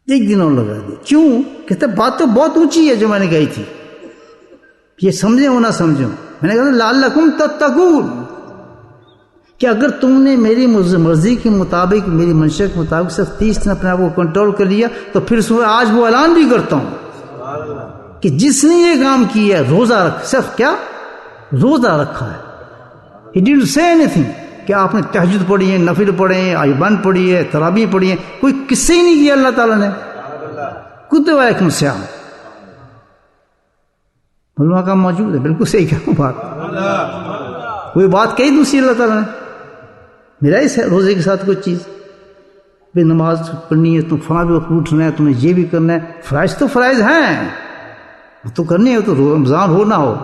ایک دن اور لگا دیا. کیوں؟ کہتے بات تو بہت اونچی ہے جو میں نے کہی تھی, یہ سمجھیں وہ نہ سمجھیں. میں نے کہا لعلکم تتقون, کہ اگر تم نے میری مرضی کے مطابق, میری منشا کے مطابق صرف 30 دن اپنے آپ کو کنٹرول کر لیا, تو پھر آج وہ اعلان بھی کرتا ہوں کہ جس نے یہ کام کیا ہے, روزہ رکھ, صرف کیا روزہ رکھا ہے. He didn't say anything کہ آپ نے تہجد پڑھی ہے, نفل پڑھے ہیں, آیبان پڑھی ہے, تراویح پڑھی ہے, کوئی قصے ہی نہیں کیا اللہ تعالیٰ نے. کتب علیکم الصیام, علماء کا موجود ہے, بالکل صحیح کہا بات. کوئی بات کہی دوسری اللہ تعالیٰ نے, میرا اس روزے کے ساتھ کوئی چیز, بے نماز پڑھنی ہے, تم فلاں بھی وقت اٹھنا ہے, تمہیں یہ بھی کرنا ہے. فرائض تو فرائض ہیں, وہ تو کرنے ہیں, تو رمضان ہو نہ ہو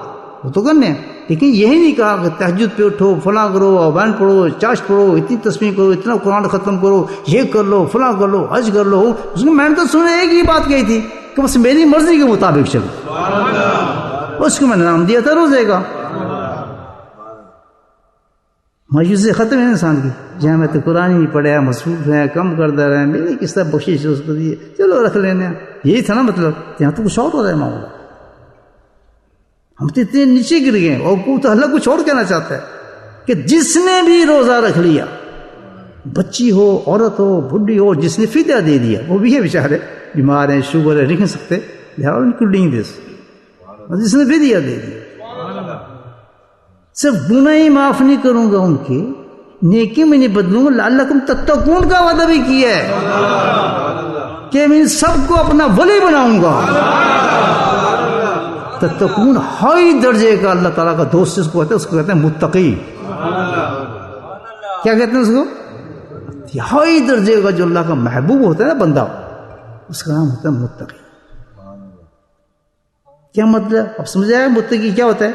وہ تو کرنے ہیں. لیکن یہی نہیں کہا کہ تہجد پہ اٹھو, فلاں کرو, اوان پڑھو, چاشت پڑھو, اتنی تسبیح کرو, اتنا قرآن ختم کرو, یہ کر لو, فلاں کر لو, حج کر لو. اس کو میں نے تو سنا ایک ہی بات کہی تھی کہ بس میری مرضی کے مطابق چلو. اس کو میں نے نام دیا تھا روزے کا. مایوسی ختم ہے انسان کی, جہاں میں تو قرآن ہی نہیں پڑھا, مصروف ہے, کم کرتا رہے, میری کس طرح بخشش اس کو دیے, چلو رکھ لینے. یہی تھا نا مطلب. یہاں تو کچھ اور ہو رہا ہے معاملہ. ہم تو اتنے نیچے گر گئے, اور تو اللہ کچھ اور کہنا چاہتا ہے کہ جس نے بھی روزہ رکھ لیا, بچی ہو, عورت ہو, بڈھی ہو, جس نے فدیہ دے دیا, وہ بھی ہے بیچارے, بیمار ہیں, شوگر ہے, رکھ نہیں سکتے, they are including this. جس نے فدیہ دے دیا, صرف گناہ ہی معاف نہیں کروں گا ان کے, نیکی میں نہیں بدلوں گا. لعلکم تتقون کا وعدہ بھی کیا ہے کہ میں سب کو اپنا ولی بناؤں گا. تتقون ہائی درجے کا اللہ تعالیٰ کا دوست جس کو کہتے ہیں, اس کو کہتے ہیں متقی. کیا کہتے ہیں اس کو؟ ہائی درجے کا جو اللہ کا محبوب ہوتا ہے نا بندہ, اس کا نام ہوتا ہے متقی. کیا مطلب؟ اب سمجھ آیا متقی کیا ہوتا ہے؟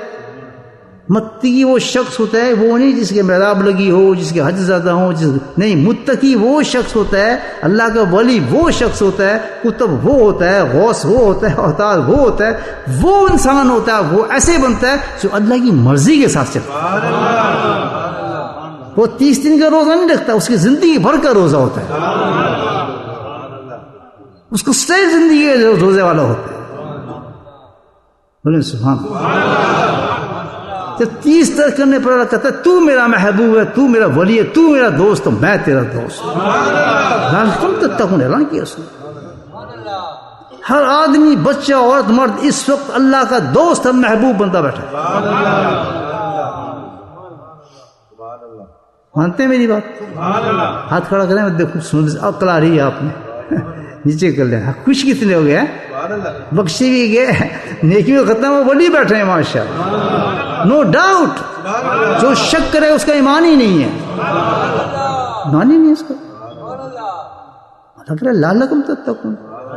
متقی وہ شخص ہوتا ہے، وہ نہیں جس کے محراب لگی ہو، جس کے حج زیادہ ہو، نہیں، متقی وہ شخص ہوتا ہے، اللہ کا ولی وہ شخص ہوتا ہے، قطب وہ ہوتا ہے، غوث وہ ہوتا ہے، اوتاد وہ ہوتا ہے، وہ انسان ہوتا ہے، وہ ایسے بنتا ہے جو اللہ کی مرضی کے ساتھ چلتا ہے۔ وہ 30 دن کا روزہ نہیں رکھتا، اس کی زندگی بھر کا روزہ ہوتا ہے، اس کو سٹیل زندگی کے روزے والا ہوتا ہے۔ بولے سبحان اللہ۔ 30 ترک کرنے پر اللہ کہتا ہے تو میرا محبوب ہے، تو میرا ولی ہے، تو میرا دوست، میں تیرا دوست۔ تم تتقون اعلان کیا اس نے۔ ہر آدمی، بچہ، عورت، مرد اس وقت اللہ کا دوست اور محبوب بنتا بیٹھا ہے۔ مانتے ہیں میری بات؟ ہاتھ کھڑا کریں، دیکھو سن عقل آ رہی ہے آپ نے، نیچے کر لیں۔ خوش کتنے ہو گئے؟ بخشی بھی گئے، نیکی بھی ختم ہو، ولی بیٹھے ہیں ماشاءاللہ، نو ڈاؤٹ۔ جو شک کرے اس کا ایمان ہی نہیں ہے، ایمان ہی نہیں اس کا۔ لگ رہا ہے لعلکم تتقون،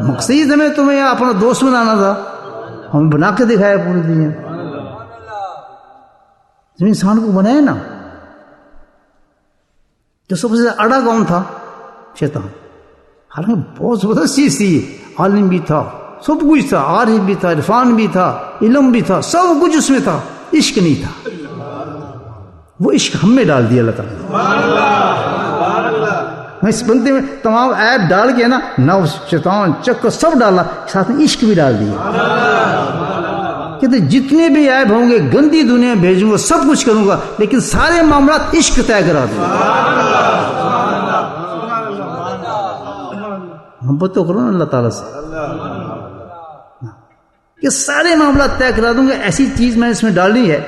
مقصد ہمیں تمہیں اپنا دوست بنانا تھا، ہم بنا کے دکھایا پوری دنیا۔ جب انسان کو بنایا نا، تو سب سے اڑا کون تھا؟ شیطان۔ حالانکہ بہت زبردست چیز تھی، عالم بھی تھا، سب کچھ تھا، عارف بھی تھا، عرفان بھی تھا، علم بھی تھا، سب کچھ اس میں تھا، عشق نہیں تھا۔ وہ عشق ہم میں ڈال دیا اللہ تعالیٰ نے۔ اس بندے میں تمام عیب ڈال کے نا، نفس، شیطان، چکر سب ڈالا، ساتھ میں عشق بھی ڈال دیا۔ کہتے جتنے بھی عیب ہوں گے گندی دنیا میں بھیجوں گا، سب کچھ کروں گا، لیکن سارے معاملات عشق طے کرا دوں گا۔ محبت تو کرو نا اللہ تعالیٰ سے، کہ سارے معاملات طے کرا دوں گا۔ ایسی چیز میں اس میں ڈالی ہے،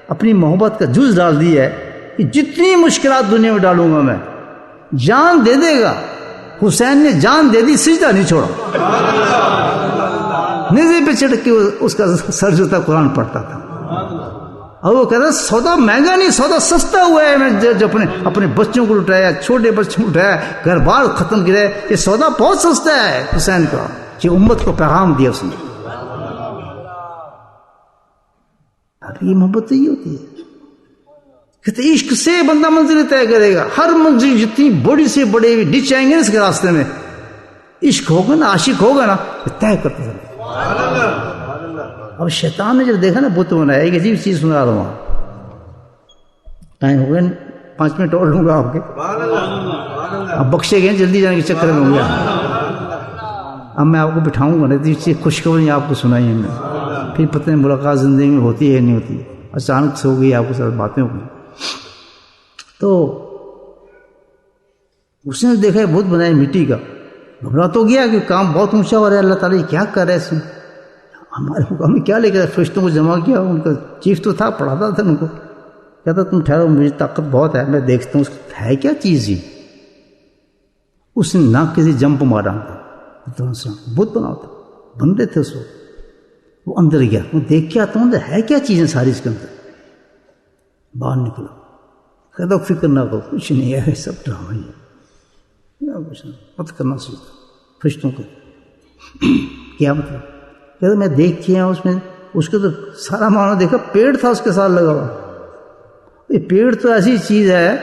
اپنی محبت کا جز ڈال دی ہے کہ جتنی مشکلات دنیا میں ڈالوں گا میں، جان دے دے گا۔ حسین نے جان دے دی، سجدہ نہیں چھوڑا، نیزے پہ چڑھ کے اس کا سر جو تھا قرآن پڑھتا تھا۔ اور وہ کہتا سودا مہنگا نہیں، سودا سستا ہوا ہے، میں جو اپنے بچوں کو لٹایا، چھوٹے بچوں کو لٹایا، گھر بار ختم کیا، یہ سودا بہت سستا ہے حسین کا، یہ امت کو پیغام دیا اس نے۔ اب یہ محبت ہی ہوتی ہے، کہتے عشق سے بندہ منزل طے کرے گا۔ ہر منزل جتنی بڑی سے بڑے ڈچ آئیں گے اس کے راستے میں، عشق ہوگا نا، عاشق ہوگا نا، طے کرتے ہیں۔ اب شیطان نے جب دیکھا نا بت بنایا، ایک عجیب چیز سنا رہا ہوں، ٹائم ہو گیا 5 منٹ اور لوں گا آپ کے، اب بخشے گئے جلدی جانے کے چکر میں ہو گیا۔ اب میں آپ کو بٹھاؤں گا نا، چیز خوشخبری آپ کو سنائی ہم نے، پھر پتہ نہیں ملاقات زندگی میں ہوتی ہے نہیں ہوتی، اچانک سے ہو گئی، آپ کے ساتھ باتیں ہو گئی۔ تو اس نے دیکھا بت بنایا مٹی کا، گھبرا تو گیا کہ کام بہت اونچا ہو رہا ہے، اللہ تعالیٰ کیا کر رہا ہے اس میں، ہمارے مقام میں کیا لے کے فرشتوں کو جمع کیا، ان کا چیف تو تھا، پڑھاتا تھا ان کو، کہتا تم ٹھہرو، مجھے طاقت بہت ہے، میں دیکھتا ہوں اس کو ہے کیا چیز ہی۔ اس نے نہ کسی جمپ مارا تھا، بت بنا تھا، بن رہے تھے اس وقت۔ وہ اندر گیا، وہ دیکھ کے آتا ہوں ہے کیا چیزیں ساری اس کے اندر، باہر نکلا، کہتا فکر نہ کرو، کچھ نہیں ہے، سب ڈرامہ ہی ہے، کچھ نہیں، مت کرنا سیکھتا فرشتوں کو۔ کیا مطلب؟ کہتا میں دیکھ کے آیا اس میں، اس کے تو سارا معنی دیکھا، پیڑ تھا اس کے ساتھ لگا ہوا۔ یہ پیڑ تو ایسی چیز ہے،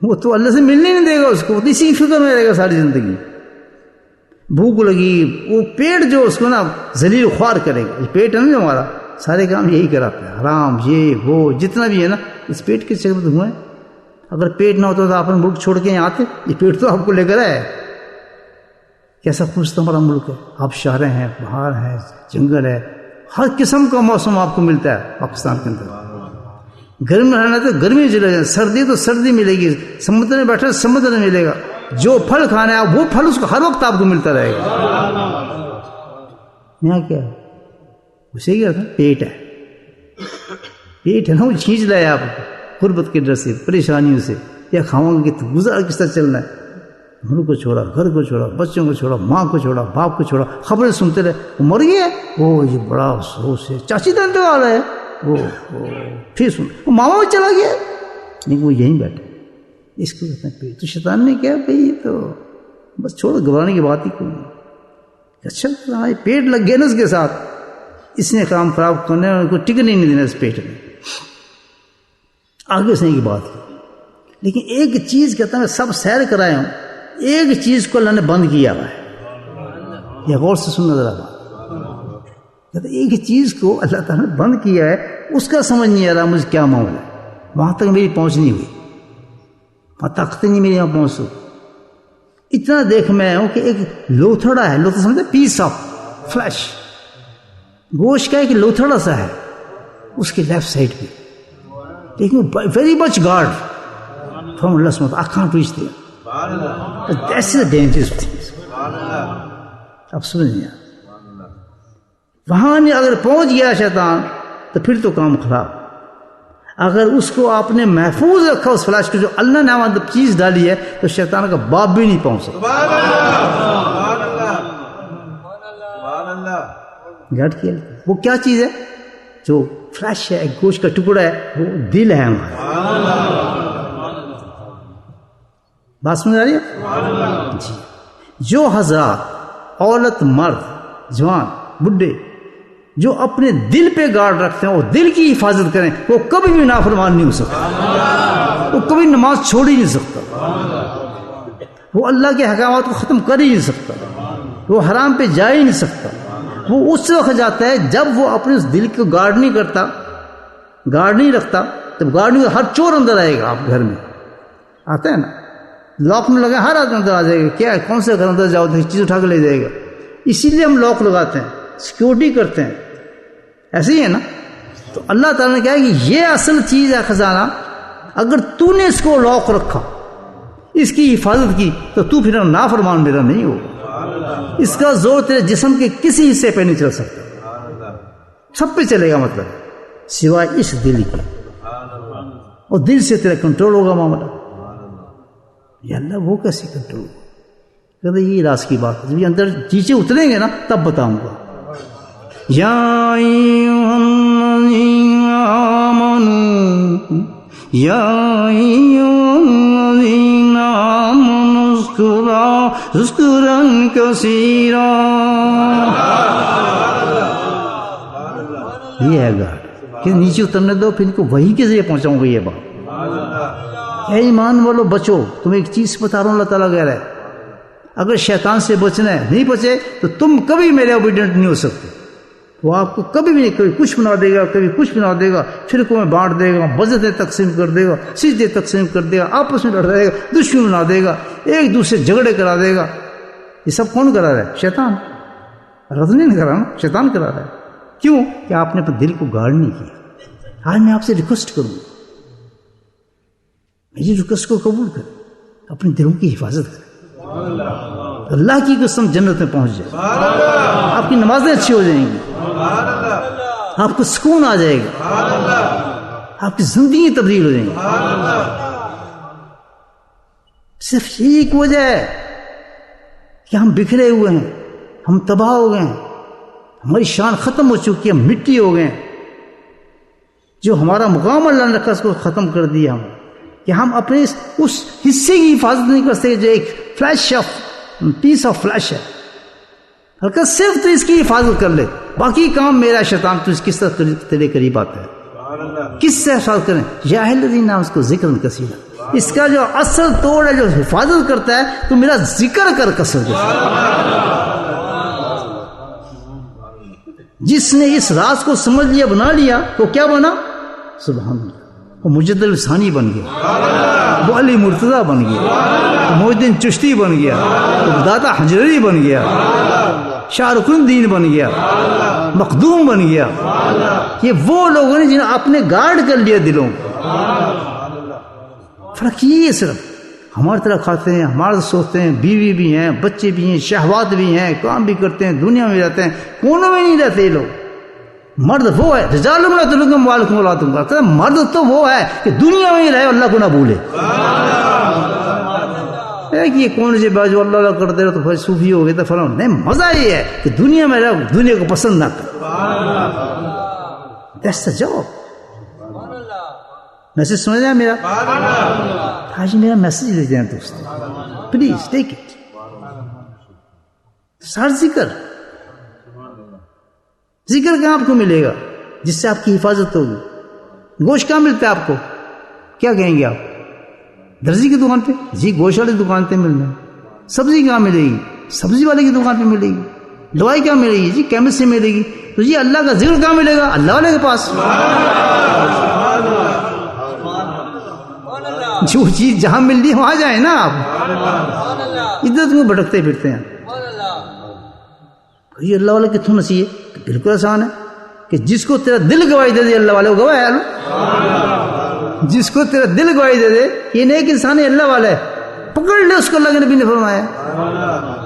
وہ تو اللہ سے ملنے نہیں دے گا اس کو، وہ اسی فکر میں رہے گا ساری زندگی۔ بھوک لگی، وہ پیڑ جو اس کو نا ذلیل خوار کرے گا، یہ پیٹ ہے نا جو ہمارا، سارے کام یہی کراتا ہے، حرام یہ وہ جتنا بھی ہے نا، اس پیٹ کے چکر میں ہوئے۔ اگر پیٹ نہ ہوتا تو آپ ملک چھوڑ کے یہاں آتے، یہ پیٹ تو آپ کو لے کر آئے۔ کیسا خوش ہمارا ملک ہے، آپ شہریں ہیں، پہاڑ ہیں، جنگل ہے، ہر قسم کا موسم آپ کو ملتا ہے پاکستان کے اندر۔ گرمی رہنا تو گرمی چلے جائے، سردی تو سردی ملے گی، سمندر میں بیٹھے سمندر میں ملے گا، جو پھل کھانا ہے وہ پھل اس کو ہر وقت آپ کو ملتا رہے گا۔ یہاں کیا ہے، اسے کیا تھا، پیٹ ہے، پیٹ ہے نا، وہ کھینچ لایا آپ کو غربت کے ڈر سے، پریشانیوں سے، یا کھاؤں گے کہ گزار کس طرح چلنا ہے، ملک کو چھوڑا، گھر کو چھوڑا، بچوں کو چھوڑا، ماں کو چھوڑا، باپ کو چھوڑا، خبریں سنتے رہے، وہ مر گیا، وہ یہ بڑا افسوس ہے، چاچی ڈانٹنے والا ہے، وہ پھر سن، وہ ماما چلا گیا، نہیں وہ یہیں بیٹھے، اس کو کہتے ہیں پیٹ۔ تو شیطان نے کیا بھائی تو بس چھوڑو، گھبرانے کی بات ہی کوئی نہیں، اچھا پیٹ لگ گیا نا اس کے ساتھ، اس نے کام خراب کرنا ہے, ان کو ٹکنے نہیں دینا اس پیٹ میں. آگے اس نے ایک بات کی, لیکن ایک چیز کہتا ہے میں سب سیر کرائے ہوں, ایک چیز کو اللہ نے بند کیا ہوا ہے. یہ غور سے سننا ذرا بات. کہتا ہے ایک چیز کو اللہ تعالیٰ نے بند کیا ہے, اس کا سمجھ نہیں آ رہا مجھے کیا معاملہ ہے. وہاں تک میری پہنچ نہیں ہوئی, وہاں طاقت نہیں میری یہاں پہنچ سکتی. اتنا دیکھ میں ہوں کہ ایک لوتھڑا ہے, لوتھڑا سمجھتے پیس آف فلیش, گوشت کا ایک لوتھڑا سا ہے اس کے لیفٹ سائڈ پہ, لیکن ویری مچ گارڈ فرام اللہ سبحانہ I can't reach their. That's a dangerous thing. اب سمجھ نہیں آیا, وہاں نے اگر پہنچ گیا شیطان تو پھر تو کام خراب. اگر اس کو آپ نے محفوظ رکھا اس فلاش کو جو اللہ نے ہمارے چیز ڈالی ہے, تو شیطان کا باپ بھی نہیں پہنچ سکتا. گھٹ کیا وہ کیا چیز ہے جو فلیش ہے, ایک گوشت کا ٹکڑا ہے, وہ دل ہے ہمارا. بات سمجھ آ رہی ہے جی. جو حضرات عورت مرد جوان بڈھے جو اپنے دل پہ گارڈ رکھتے ہیں, وہ دل کی حفاظت کریں, وہ کبھی بھی نافرمان نہیں ہو سکتا, وہ کبھی نماز چھوڑ ہی نہیں سکتا, وہ اللہ کے احکامات کو ختم کر ہی نہیں سکتا, وہ حرام پہ جا ہی نہیں سکتا. وہ اس وقت جاتا ہے جب وہ اپنے اس دل کو گارڈ نہیں کرتا, گارڈ نہیں رکھتا. جب گارڈ نہیں, ہر چور اندر آئے گا. آپ گھر میں آتا ہے نا, لاک میں لگا, ہر آدمی اندر آ جائے گا. کیا ہے, کون سے گھر اندر جاؤ تو چیز اٹھا کے لے جائے گا. اسی لیے ہم لاک لگاتے ہیں, سیکورٹی کرتے ہیں. ایسے ہی ہے نا. تو اللہ تعالیٰ نے کہا کہ یہ اصل چیز ہے خزانہ, اگر تو نے اس کو لاک رکھا, اس کی حفاظت کی, تو پھر نافرمان میرا نہیں ہوگا. اس کا زور تیرے جسم کے کسی حصے پہ نہیں چل سکتا, سب پہ چلے گا, مطلب سوائے اس دل کے, اور دل سے تیرا کنٹرول ہوگا معاملہ. یہ اللہ وہ کیسے کنٹرول ہوگا؟ کہتے یہ راز کی بات ہے. جب اندر چیزیں اتریں گے نا تب بتاؤں گا. یا ایھا الذین آمنوا یا ایھا الذین آمنوا اذکروا ذکرا کثیرا. یہ ہے گاڑ کہ نیچے اترنے دو, پھر ان کو وہی کے ذریعے پہنچاؤں گا. یہ بات اے ایمان والو بچو, تمہیں ایک چیز بتا رہا ہوں, اللہ تعالیٰ کہہ رہا ہے اگر شیطان سے بچنا ہے, نہیں بچے تو تم کبھی میرے اوبیڈینٹ نہیں ہو سکتے. وہ آپ کو کبھی بھی نہیں, کبھی کچھ بنا دے گا, کبھی کچھ بنا دے گا, فرقوں میں بانٹ دے گا, بدعتیں تقسیم کر دے گا, سجدے تقسیم کر دے گا, آپس میں لڑ دے گا, دشمن بنا دے گا, ایک دوسرے جھگڑے کرا دے گا. یہ سب کون کرا رہا ہے؟ شیطان. رد نہیں کرا نا, شیطان کرا رہا ہے. کیوں کہ آپ نے اپنے دل کو گارڈ نہیں کیا. آج میں آپ سے ریکویسٹ کروں, میری ریکویسٹ کو قبول کریں, اپنے دلوں کی حفاظت کریں. اللہ کی قسم جنت میں پہنچ جائے, آپ کی نمازیں اچھی ہو جائیں گی, آپ کو سکون آ جائے گا, آپ کی زندگی تبدیل ہو جائیں گی. صرف ایک وجہ ہے کہ ہم بکھرے ہوئے ہیں, ہم تباہ ہو گئے ہیں, ہماری شان ختم ہو چکی ہے, مٹی ہو گئے ہیں. جو ہمارا مقام اللہ نے رکھا اس کو ختم کر دیا ہم, کہ ہم اپنے اس حصے کی حفاظت نہیں کر سکتے جو ایک flesh of piece of flesh ہے. ہلکا صرف تو اس کی حفاظت کر لے, باقی کام میرا شیطان تو کس طرح تیرے قریب آتا ہے, کس سے حفاظت کریں. یا الذین نام اس کو ذکر کثیرا, اس کا جو اصل توڑ ہے جو حفاظت کرتا ہے, تو میرا ذکر کر کثرت کے ساتھ. جس نے اس راز کو سمجھ لیا, بنا لیا, تو کیا بنا؟ سبحان اللہ, وہ مجد الثانی بن گیا, وہ علی مرتضیٰ بن گیا, وہ محی الدین چشتی بن گیا, وہ داتا حجری بن گیا, شاہ رخ الدین بن گیا, مخدوم بن گیا. یہ وہ لوگ ہیں جنہوں نے اپنے گارڈ کر لیا دلوں. فرق یہ ہے, صرف ہماری طرح کھاتے ہیں, ہمارے سوچتے ہیں, بیوی بھی ہیں, بچے بھی ہیں, شہوات بھی ہیں, کام بھی کرتے ہیں, دنیا میں رہتے ہیں, کونوں میں نہیں رہتے یہ لوگ. مرد وہ ہے, رجال لا تلہیکم اموالکم ولا تجارۃ, مرد تو وہ ہے کہ دنیا میں ہی رہے, اللہ کو نہ بھولے. یہ کون سے باجو اللہ اللہ کرتے رہو تو پھر صوفی ہو گئے تو فلاں. نہیں, مزہ یہ ہے کہ دنیا میں رہو, دنیا کو پسند نہ کرو. That's the job. میسج سمجھ رہے ہیں میرا؟ آج میرا میسج لیتے ہیں دوست, پلیز ٹیک اٹ. سار ذکر ذکر کہاں آپ کو ملے گا جس سے آپ کی حفاظت ہوگی؟ گوشت کہاں ملتا ہے آپ کو؟ کیا کہیں گے آپ؟ درزی کی دکان پہ؟ جی گوشت والی دکان پہ ملنا ہے۔ سبزی کہاں ملے گی؟ سبزی والے کی دکان پہ ملے گی۔ دوائی کہاں ملے گی؟ جی کیمسٹ سے ملے گی۔ تو جی اللہ کا ذکر کہاں ملے گا؟ اللہ والے کے پاس۔ جو چیز جہاں مل رہی ہے وہاں جائیں نا آپ، ادھر تم بھٹکتے پھرتے ہیں۔ یہ اللہ والے کتوں نصیح ہے؟ بالکل آسان ہے کہ جس کو تیرا دل گواہی دے دے اللہ والے کو گواہ ہے۔ جس کو تیرا دل گواہی دے دے یہ نیک انسان ہے، اللہ والا ہے، پکڑ لے اس کو، اللہ کے نبی نے فرمایا۔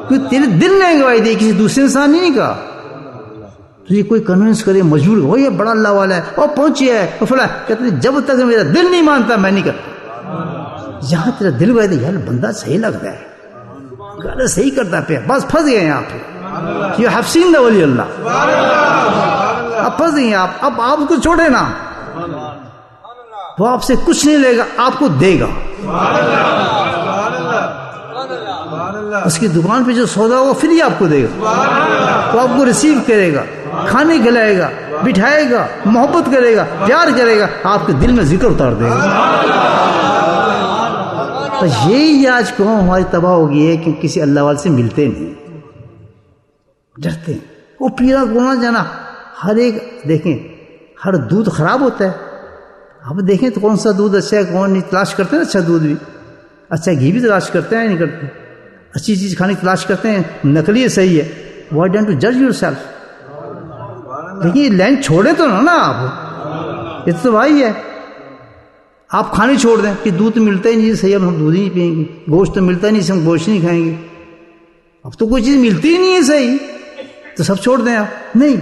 کیونکہ تیرے دل نے گواہی دی، کسی دوسرے انسان نے نہیں کہا۔ تو یہ کوئی کنونس کرے مجبور ہو یہ بڑا اللہ والا ہے اور پہنچی ہے اور فلاں، کہتے جب تک میرا دل نہیں مانتا میں نہیں کرتا۔ جہاں تیرا دل گواہی دے یار بندہ صحیح لگتا ہے، غلط صحیح کرتا پہ، بس پھنس گئے ہیں آپ۔ You have seen the ولی اللہ، اب پھنس گئے آپ۔ اب آپ کو چھوڑے نا، وہ آپ سے کچھ نہیں لے گا، آپ کو دے گا۔ اس کی دکان پہ جو سودا ہوگا فری آپ کو دے گا، وہ آپ کو ریسیو کرے گا، کھانے کھلائے گا، بٹھائے گا، محبت کرے گا، پیار کرے گا، آپ کے دل میں ذکر اتار دے گا۔ تو یہی آج قوم ہماری تباہ ہو گئی ہے کہ کسی اللہ والے سے ملتے نہیں، ڈرتے ہیں۔ وہ پیرا گونا جانا، ہر ایک دیکھیں ہر دودھ خراب ہوتا ہے، آپ دیکھیں تو کون سا دودھ اچھا ہے کون نہیں، تلاش کرتے ہیں اچھا دودھ بھی، اچھا گھی بھی تلاش کرتے ہیں نہیں کرتے، اچھی چیز کھانے کی تلاش کرتے ہیں، نکلی ہے صحیح ہے۔ وائی ڈونٹ ٹو جج یور سیلف؟ دیکھیے لائن چھوڑے تو نا آپ، یہ تو بھائی ہے، آپ کھانے چھوڑ دیں کہ دودھ ملتا ہی نہیں صحیح، ہم دودھ ہی نہیں پیئیں گے، گوشت تو ملتا ہی نہیں ہم گوشت نہیں کھائیں گے، اب تو کوئی چیز ملتی ہی نہیں ہے صحیح تو سب چھوڑ دیں آپ؟ نہیں،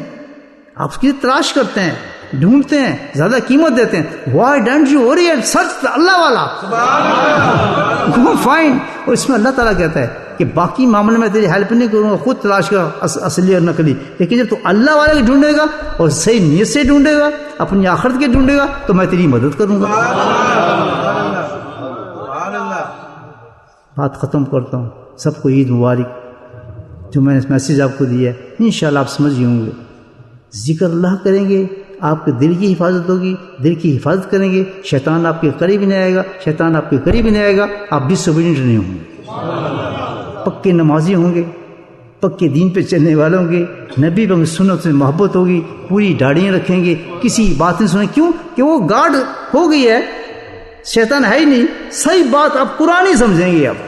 آپ اس کی تلاش کرتے ہیں، ڈھونڈتے ہیں، زیادہ قیمت دیتے ہیں۔ Why don't you orient search اللہ والا، گو فائنڈ۔ اور اس میں اللہ تعالیٰ کہتا ہے کہ باقی معاملے میں تیری ہیلپ نہیں کروں گا، خود تلاش کر اصلی اور نقلی، لیکن جب تو اللہ والے کو ڈھونڈے گا اور صحیح نیت سے ڈھونڈے گا، اپنی آخرت کے ڈھونڈے گا، تو میں تیری مدد کروں گا۔ بات ختم کرتا ہوں، سب کو عید مبارک۔ جو میں نے میسیج آپ کو دیا ہے انشاءاللہ آپ سمجھ گئے ہوں گے۔ ذکر اللہ کریں گے، آپ کے دل کی حفاظت ہوگی، دل کی حفاظت کریں گے، شیطان آپ کے قریب نہیں آئے گا، شیطان آپ کے قریب نہیں آئے گا، آپ ڈس اوبیڈینٹ نہیں ہوں گے، پکے نمازی ہوں گے، پکے دین پہ چلنے والے ہوں گے، نبی پر سنت سے محبت ہوگی، پوری داڑیاں رکھیں گے، کسی بات نہیں سنیں، کیوں کہ وہ گارڈ ہو گئی ہے، شیطان ہے ہی نہیں، صحیح بات آپ قرآن ہی سمجھیں گے آپ،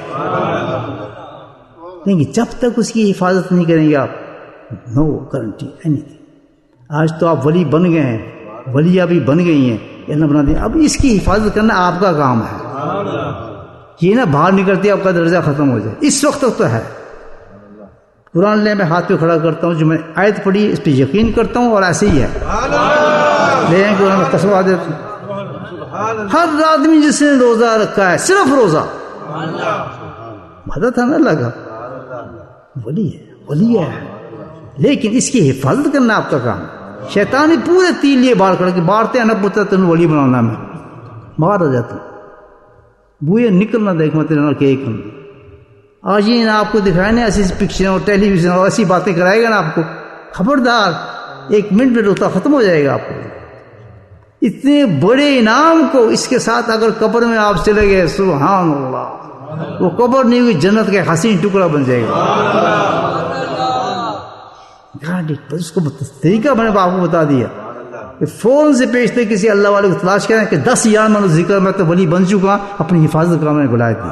نہیں جب تک اس کی حفاظت نہیں کریں گے آپ، نو گارنٹی اینی تھنگ۔ آج تو آپ ولی بن گئے ہیں، ولیاں بھی بن گئی ہیں، اللہ بنا دیں، اب اس کی حفاظت کرنا آپ کا کام ہے، یہ نہ باہر نکلتی آپ کا درجہ ختم ہو جائے، اس وقت تک تو ہے۔ قرآن لے میں ہاتھ پہ کھڑا کرتا ہوں، جو میں آیت پڑھی اس پہ یقین کرتا ہوں اور ایسے ہی ہے، لے کہ قرآن میں قسم دیتا ہوں، ہر آدمی جس نے روزہ رکھا ہے، صرف روزہ، مدد ہے نا اللہ کا، ولی ہے، ولی ہے، لیکن اس کی حفاظت کرنا آپ کا کام ہے۔ شیطان ہی پورے تین لیے باہر کھڑا کہ بارتے ہیں نہ پوچھتا تین ولی بنانا، میں باہر ہو جاتا ہوں، بوئے نکلنا دیکھ میں تیرے کہ ایک آج ہی نا آپ کو دکھائے نا ایسی پکچریں اور ٹیلی ویژن اور ایسی باتیں کرائے گا نا آپ کو، خبردار ایک منٹ میں روتا ختم ہو جائے گا آپ کو۔ اتنے بڑے انعام کو اس کے ساتھ اگر قبر میں آپ چلے گئے، سبحان اللہ، وہ قبر نہیں ہوئی جنت کا حسین ٹکڑا بن جائے گا۔ اس کو طریقہ میں نے آپ کو بتا دیا کہ فون سے پیشتے کسی اللہ والے کو تلاش کریں کہ 10 یار میں ذکر میں تو ولی بن چکا، اپنی حفاظت کا میں نے بلائے تھی۔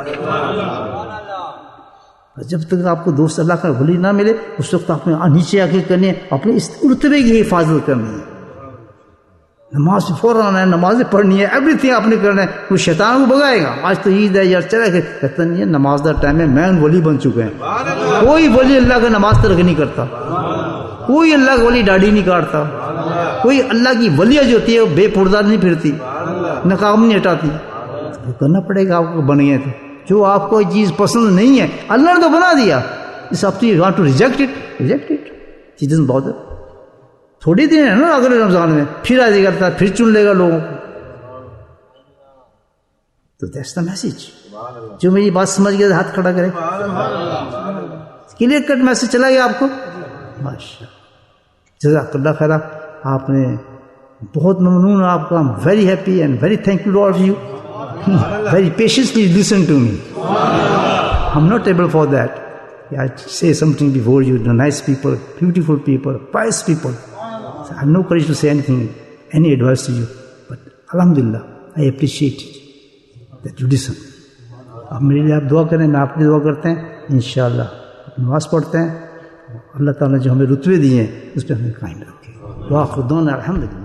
جب تک آپ کو دوست اللہ کا ولی نہ ملے اس وقت آپ نے نیچے آ کے کرنے اپنے اس رتبے کی حفاظت کرنی ہے، نماز سے فوراً آنا ہے، نمازیں پڑھنی ہے، ایوری تھنگ آپ نے کرنا ہے، وہ شیطان کو بگائے گا۔ آج تو عید ہے یار چلا کہ کہتا نہیں ہے نماز کا ٹائم ہے، میں ولی بن چکے ہیں۔ کوئی ولی اللہ کا نماز ترک نہیں کرتا، کوئی اللہ کا ولی داڑھی نہیں کاٹتا، کوئی اللہ کی ولیہ جو ہوتی ہے وہ بے پردہ نہیں پھرتی، نقاب نہیں ہٹاتی، وہ کرنا پڑے گا آپ کو، بن گئے تھے۔ جو آپ کو چیز پسند نہیں ہے اللہ نے تو بنا دیا، اس اب تو you want to reject it, reject it, it doesn't bother. تھوڑی دن ہے نا اگلے رمضان میں پھر آئے گا، پھر چن لے گا لوگوں کو، تو دیٹس دا میسج۔ جو میری بات سمجھ گیا ہاتھ کھڑا کرے، کلیئر کٹ میسج چلا گیا آپ کو، ماشاءاللہ۔ جزاک اللہ خیر. آپ نے بہت ممنون آپ کا. Very happy and very thank you to all of you. Very patiently listen to me. I am not able for that. I say something before you, the nice people, beautiful people, pious people. So I have no courage to say anything, any advice to you. But Alhamdulillah, I appreciate it, that you listen. اب میرے لیے آپ دعا کریں, میں آپ کی دعا کرتے ہیں. انشاءاللہ نماز پڑھتے ہیں. اللہ تعالیٰ نے جو ہمیں رتبے دیے ہیں اس پہ ہمیں قائم رکھے. وآخر دعوانا الحمدللہ.